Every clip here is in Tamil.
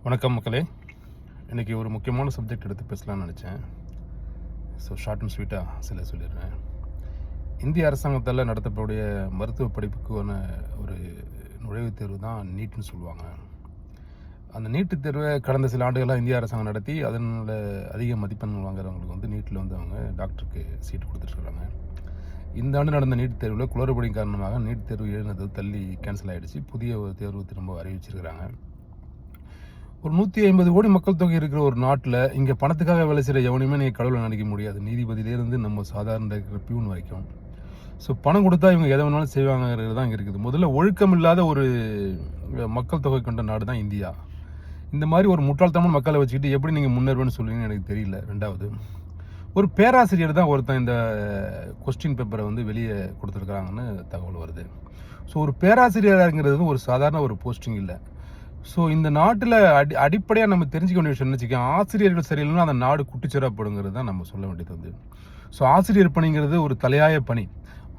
வணக்கம் மக்களே. இன்றைக்கி ஒரு முக்கியமான சப்ஜெக்ட் எடுத்து பேசலாம்னு நினச்சேன். ஷார்ட் அண்ட் ஸ்வீட்டாக சொல்லிடுறேன். இந்திய அரசாங்கத்தால் நடத்தக்கூடிய மருத்துவ படிப்புக்கான ஒரு நுழைவுத் தேர்வு தான் நீட்னு சொல்லுவாங்க. அந்த நீட்டு தேர்வை கடந்த சில ஆண்டுகளாக இந்திய அரசாங்கம் நடத்தி அதனால் அதிக மதிப்பெண்கள் வாங்குறவங்களுக்கு நீட்டில் அவங்க டாக்டருக்கு சீட்டு கொடுத்துட்ருக்காங்க. இந்த ஆண்டு நடந்த நீட் தேர்வில் குளறுபடி காரணமாக நீட் தேர்வு எழுதுனது தள்ளி கேன்சல் ஆகிடுச்சு. புதிய ஒரு தேர்வு திரும்ப அறிவிச்சிருக்கிறாங்க. ஒரு 150 கோடி மக்கள் தொகை இருக்கிற ஒரு நாட்டில் இங்கே பணத்துக்காக வேலை செய்கிற எவனையுமே நீங்கள் கடவுளை நினைக்க முடியாது. நீதிபதியிலேருந்து நம்ம சாதாரண இருக்கிற பியூன் வரைக்கும். ஸோ பணம் கொடுத்தா இவங்க எதை வேணாலும் செய்வாங்கிறது தான் இங்கே இருக்குது. முதல்ல ஒழுக்கம் இல்லாத ஒரு மக்கள் தொகை கொண்ட நாடு தான் இந்தியா. இந்த மாதிரி ஒரு முட்டாள்தனமான மக்களை வச்சுக்கிட்டு எப்படி நீங்கள் முன்னேறுவேன்னு சொல்லுவீங்கன்னு எனக்கு தெரியல. ரெண்டாவது, ஒரு பேராசிரியர் தான் ஒருத்தன் இந்த கொஸ்டின் பேப்பரை வெளியே கொடுத்துருக்குறாங்கன்னு தகவல் வருது. ஸோ ஒரு பேராசிரியராங்கிறது ஒரு சாதாரண ஒரு போஸ்டிங் இல்லை. ஸோ இந்த நாட்டில் அடிப்படையாக நம்ம தெரிஞ்சுக்க வேண்டிய விஷயம் வச்சுக்கோங்க, ஆசிரியர்கள் சரியில்லைன்னா அந்த நாடு குட்டிச்சேரப்படுங்கிறது தான் நம்ம சொல்ல வேண்டியது ஸோ ஆசிரியர் பணிங்கிறது ஒரு தலையாய பணி.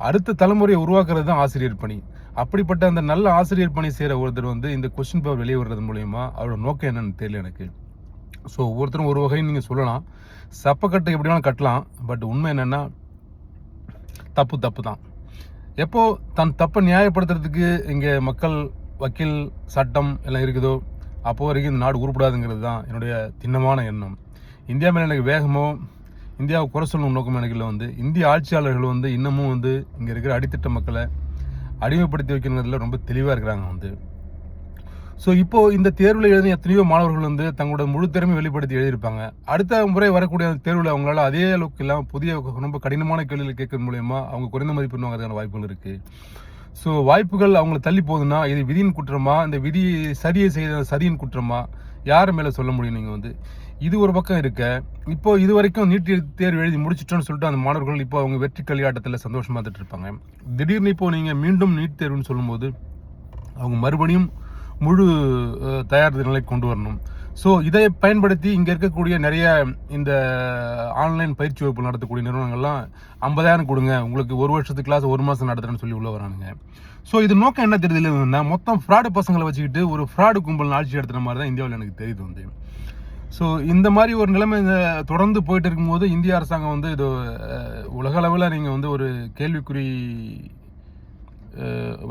அடுத்த தலைமுறையை உருவாக்குறது தான் ஆசிரியர் பணி. அப்படிப்பட்ட அந்த நல்ல ஆசிரியர் பணி செய்கிற ஒருத்தர் இந்த கொஸ்டின் பேப்பர் வெளியே வர்றது மூலயமா அவரோட நோக்கம் என்னன்னு தெரியல எனக்கு. ஸோ ஒவ்வொருத்தரும் ஒரு வகைன்னு நீங்கள் சொல்லலாம், சப்பக்கட்டு எப்படி வேணாலும் கட்டலாம். பட் உண்மை என்னென்னா தப்பு தான். எப்போ தன் தப்பை நியாயப்படுத்துறதுக்கு இங்கே மக்கள், வக்கீல், சட்டம் எல்லாம் இருக்குதோ அப்போ வரைக்கும் இந்த நாடு உருப்படாதுங்கிறது தான் என்னுடைய திண்ணமான எண்ணம். இந்தியா மேலே எனக்கு வேகமோ இந்தியாவை குறை சொல்லணும் நோக்கம் எனக்கு இல்லை. இந்திய ஆட்சியாளர்கள் இன்னமும் இங்கே இருக்கிற அடித்தட்ட மக்களை அடிமைப்படுத்தி வைக்கிறதுல ரொம்ப தெளிவாக இருக்கிறாங்க. ஸோ இப்போது இந்த தேர்வில் எழுதின எத்தனையோ மாணவர்கள் தங்களோட முழு திறமை வெளிப்படுத்தி எழுதியிருப்பாங்க. அடுத்த முறை வரக்கூடிய அந்த தேர்வில் அவங்களால அதே அளவுக்கு இல்லாமல் புதிய ரொம்ப கடினமான கேள்விகள் கேட்கறது மூலயமா அவங்க குறைந்த மதிப்பெண் வாங்குறதுக்கான வாய்ப்புகள் இருக்குது. ஸோ வாய்ப்புகள் அவங்களை தள்ளி போகுதுன்னா இது விதியின் குற்றமா, இந்த விதி சரியை செய்த சதியின் குற்றமா, யார் மேலே சொல்ல முடியும்? நீங்கள் இது ஒரு பக்கம் இருக்க, இப்போ இது வரைக்கும் நீட் தேர்வு எழுதி முடிச்சிட்டோன்னு சொல்லிட்டு அந்த மாணவர்கள் இப்போ அவங்க வெற்றி களியாட்டத்தில் சந்தோஷமாக இருந்துட்டு இருப்பாங்க. திடீர்னு இப்போ நீங்கள் மீண்டும் நீட் தேர்வுன்னு சொல்லும்போது அவங்க மறுபடியும் முழு தயார் நிலை கொண்டு வரணும். ஸோ இதை பயன்படுத்தி இங்கே இருக்கக்கூடிய நிறைய இந்த ஆன்லைன் பயிற்சி வகுப்பு நடத்தக்கூடிய நிறுவனங்கள்லாம் 50,000 கொடுங்க, உங்களுக்கு ஒரு வருஷத்துக்கு கிளாஸ் 1 மாதம் நடத்துறேன்னு சொல்லி உள்ள வரானுங்க. ஸோ இது நோக்கம் என்ன தெரியுதுன்னா, மொத்தம் ஃப்ராடு பசங்களை வச்சுக்கிட்டு ஒரு ஃப்ராடு கும்பல் ஆட்சி நடத்துகிற மாதிரி தான் இந்தியாவில் எனக்கு தெரியுது. ஸோ இந்த மாதிரி ஒரு நிலைமை தொடர்ந்து போயிட்டு இருக்கும்போது இந்திய அரசாங்கம் இது உலக அளவில் நீங்கள் ஒரு கேள்விக்குறி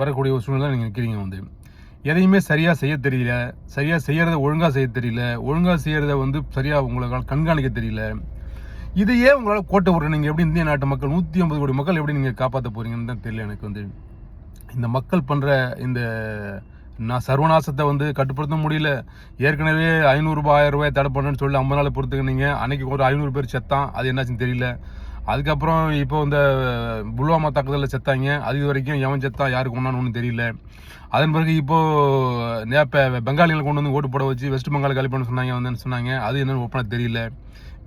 வரக்கூடிய ஒரு சூழ்நிலை நீங்கள் நிற்கிறீங்க. எதையுமே சரியாக செய்ய தெரியல, சரியாக செய்யறத ஒழுங்காக செய்ய தெரியல, ஒழுங்காக செய்யறத சரியாக உங்களால் கண்காணிக்க தெரியல. இதையே உங்களால் கோட்டை விடுற நீங்கள் எப்படி இந்திய நாட்டு மக்கள் 150 கோடி மக்கள் எப்படி நீங்கள் காப்பாற்ற போறீங்கன்னு தான் தெரியல எனக்கு. இந்த மக்கள் பண்ணுற இந்த சர்வநாசத்தை கட்டுப்படுத்த முடியல. ஏற்கனவே 500 ரூபாய் 1000 ரூபாய் தடை பண்ணுன்னு சொல்லி 50 நாள் பொறுத்துக்கினீங்க. அன்னைக்கு ஒரு 500 பேர் செத்தான், அது என்னாச்சுன்னு தெரியல. அதுக்கப்புறம் இப்போ இந்த புல்வாமா தாக்குதலில் செத்தாங்க, அது இது வரைக்கும் எவன் செத்தான் யாருக்கு கொண்டான்னு ஒன்றும் தெரியல. அதன் பிறகு இப்போது இப்போ பெங்காலிகளை கொண்டு ஓட்டு போட வச்சு வெஸ்ட் பெங்கால் காலி பண்ண சொன்னாங்க, அது என்னன்னு ஓப்பனாக தெரியல.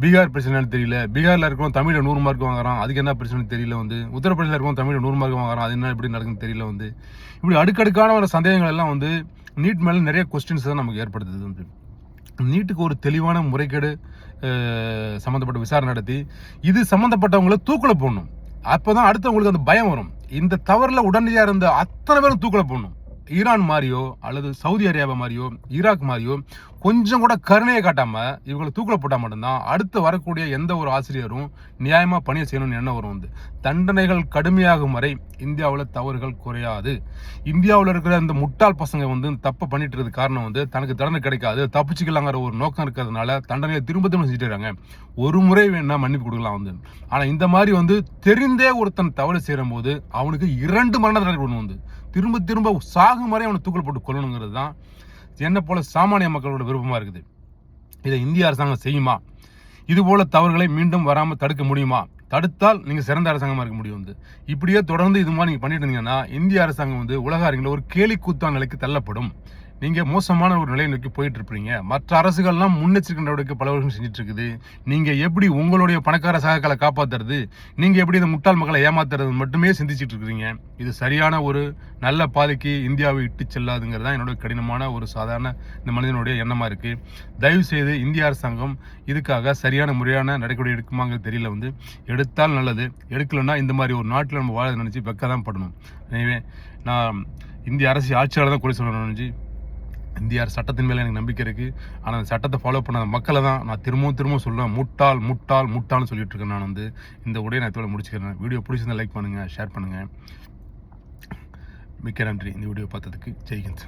பீகார் பிரச்சனைன்னு தெரியல. பீகாரில் இருக்கவும் தமிழில் 100 மார்க் வாங்குறான், அதுக்கு என்ன பிரச்சனைன்னு தெரியல. உத்தரப்பிரதேசில் இருக்கவும் தமிழில் 100 மார்க் வாங்குறான், அது என்ன எப்படி நடக்குன்னு தெரியல. இப்படி அடுக்கடுக்கான ஒரு சந்தேகங்கள் எல்லாம் நீட் மேலே நிறைய கொஸ்டின்ஸ் தான் நமக்கு ஏற்படுத்துது. நீட்டுக்கு ஒரு தெளிவான முறைகேடு சம்மந்தப்பட்ட விசாரணை நடத்தி இது சம்மந்தப்பட்டவங்களை தூக்கில போடணும். அப்போதான் அடுத்தவங்களுக்கு அந்த பயம் வரும். இந்த தவறுல உடனடியாக இருந்த அத்தனை பேரும் தூக்கில போடணும். ஈரான் மாதிரியோ அல்லது சவுதி அரேபியா மாதிரியோ ஈராக் மாதிரியோ கொஞ்சம் கூட கருணையை காட்டாம இவங்களை தூக்கில போட்டால் மட்டும்தான் அடுத்து வரக்கூடிய எந்த ஒரு ஆசிரியரும் நியாயமா பணியை செய்யணும்னு எண்ணம் வரும். தண்டனைகள் கடுமையாகும் வரை இந்தியாவில் தவறுகள் குறையாது. இந்தியாவில் இருக்கிற இந்த முட்டாள் பசங்க தப்பு பண்ணிட்டு இருக்கிறது காரணம் தனக்கு தண்டனை கிடைக்காது, தப்பிச்சுக்கலாங்கிற ஒரு நோக்கம் இருக்கிறதுனால தண்டனையை திரும்ப செஞ்சுட்டு இருக்காங்க. ஒரு முறை வேணா மன்னிப்பு கொடுக்கலாம். ஆனா இந்த மாதிரி தெரிந்தே ஒருத்தன் தவறு செய்யும் போது அவனுக்கு 2 மரண தண்டனை கொண்டு திரும்ப சாகும் வரை அவனை தூக்கில் போட்டு கொள்ளணுங்கிறது தான் என்ன போல சாமானிய மக்களோட விருப்பமா இருக்குது. இதை இந்திய அரசாங்கம் செய்யுமா? இது போல தவறுகளை மீண்டும் வராமல் தடுக்க முடியுமா? தடுத்தால் நீங்க சிறந்த அரசாங்கமா இருக்க முடியும். இப்படியே தொடர்ந்து இது மாதிரி நீங்க பண்ணிட்டு இருந்தீங்கன்னா இந்திய அரசாங்கம் உலக அரங்கில் ஒரு கேலி கூத்தான நிலைக்கு தள்ளப்படும். நீங்க மோசமான ஒரு நிலையை நோக்கி போயிட்டு இருப்பீங்க. மற்ற அரசுகள்லாம் முன்னெச்சரிக்கை நடவடிக்கை பல வருஷம் செஞ்சுட்டு இருக்குது. நீங்க எப்படி உங்களுடைய பணக்கார சகாக்களை காப்பாத்துறது, நீங்க எப்படி இந்த முட்டாள் மக்களை ஏமாத்துறது மட்டுமே சிந்திச்சுட்டு இருக்கிறீங்க. இது சரியான ஒரு நல்ல பாதைக்கு இந்தியாவை இட்டு செல்லாதுங்கிறது தான் என்னோட கடினமான ஒரு சாதாரண இந்த மனிதனுடைய எண்ணமா இருக்கு. தயவு செய்து இந்திய அரசாங்கம் இதுக்காக சரியான முறையான நடவடிக்கை எடுக்குமாங்கிறது தெரியல. எடுத்தால் நல்லது, எடுக்கலன்னா இந்த மாதிரி ஒரு நாட்டில் நம்ம வாழ நினைச்சு வெக்க தான் படணும். எனவே நான் இந்திய அரசு ஆட்சியாளர் தான் குறை சொல்லணும்னு நினைச்சு இந்திய அரசு சட்டத்தின் மேலே எனக்கு நம்பிக்கை இருக்குது. ஆனால் அந்த சட்டத்தை ஃபாலோ பண்ணாத மக்களை தான் நான் திரும்பவும் சொல்கிறேன், முட்டாள் முட்டாள் முட்டாள்னு சொல்லிட்டு இருக்கேன். நான் வந்து இந்த உடைய நான் இதோட முடிச்சுக்கிறேன். வீடியோ பிடிச்சிருந்தா லைக் பண்ணுங்கள், ஷேர் பண்ணுங்கள். மிக்க நன்றி இந்த வீடியோ பார்த்ததுக்கு. ஜெய்ஹிந்த்.